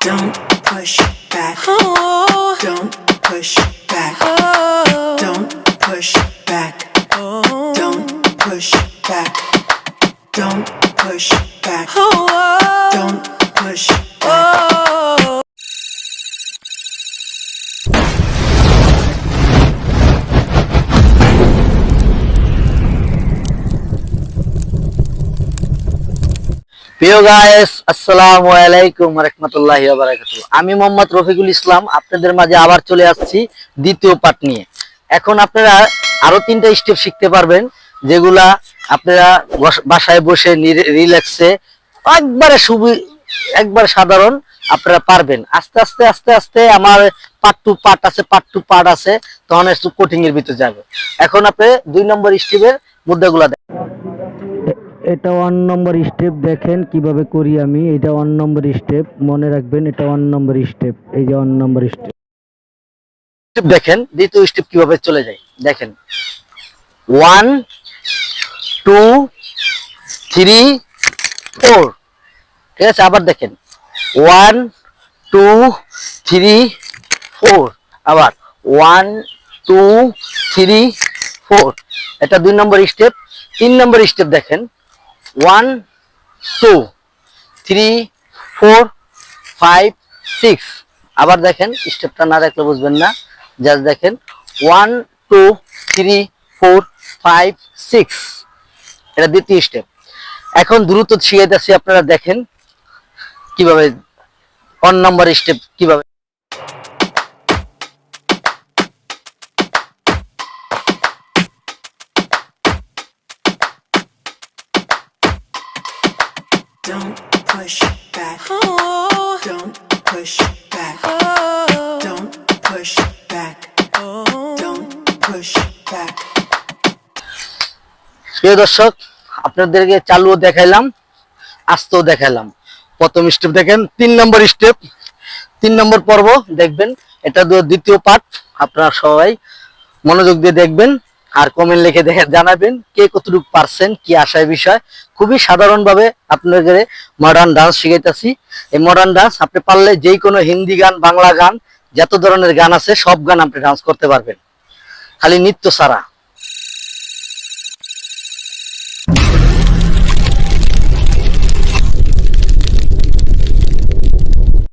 Don't push back. Oh. Don't push back. Oh. Don't push back. Oh. Don't push back. Don't push back. Oh. Don't push back. Oh. প্রিয় guys, আসসালামু আলাইকুম ওয়া রাহমাতুল্লাহি ওয়া বারাকাতুহু। আমি মোহাম্মদ রফিকুল ইসলাম আপনাদের মাঝে আবার চলে আসছি দ্বিতীয় পার্ট নিয়ে। এখন আপনারা আরো 3টা স্টেপ শিখতে পারবেন, যেগুলা আপনারা বাসায় বসে রিল্যাক্সে একবারে সাধারণ আপনারা পারবেন। আস্তে আস্তে আস্তে আস্তে আমার পার্ট টু পার্ট আছে, তখন একটু কোটিং এর ভিতরে যাবে। এখন আপনি 2 নম্বর স্টেপের মুদ্রাগুলা দেখেন। এটা 1 নম্বর স্টেপ, দেখেন কিভাবে করি আমি। এটা 1 নম্বর স্টেপ, মনে রাখবেন এটা 1 নম্বর স্টেপ। এই যে 1 নম্বর স্টেপ দেখেন। দ্বিতীয় স্টেপ কিভাবে চলে যায় দেখেন। 1 2 3 4, ঠিক আছে। আবার দেখেন 1 2 3 4, আবার 1 2 3 4। এটা 2 নম্বর স্টেপ। 3 নম্বর স্টেপ দেখেন 1 2 3 4 5 6। আবার দেখেন, স্টেপটা না দেখলে বুঝবেন না, জাস্ট দেখেন 1 2 3 4 5 6। এটা দ্বিতীয় স্টেপ। এখন দ্রুত শিখাইতেছি, আপনারা দেখেন কিভাবে 1 নম্বর স্টেপ কিভাবে। Don't push back. Oh. Don't push back. Oh. Don't push back. Oh. Don't push back. প্রিয় দর্শক, আপনাদেরকে চালুও দেখাইলাম, আস্তেও দেখাইলাম। প্রথম স্টেপ দেখেন, 3 নম্বর স্টেপ, 3 নম্বর পর্ব দেখবেন। এটা দ্বিতীয় পার্ট। আপনারা সবাই মনোযোগ দিয়ে দেখবেন আর কমেন্ট লিখে দেখে জানাবেন কে কতটুকু পারছেন, কি আশায় বিষয়। খুবই সাধারণভাবে আপনাদের মডার্ন ডান্স শিখাইতেছি। এই মডার্ন ডান্স আপনি পারলে যেই কোনো হিন্দি গান, বাংলা গান, যত ধরনের গান আছে সব গান আপনি ডান্স করতে পারবেন, খালি নৃত্য ছাড়া।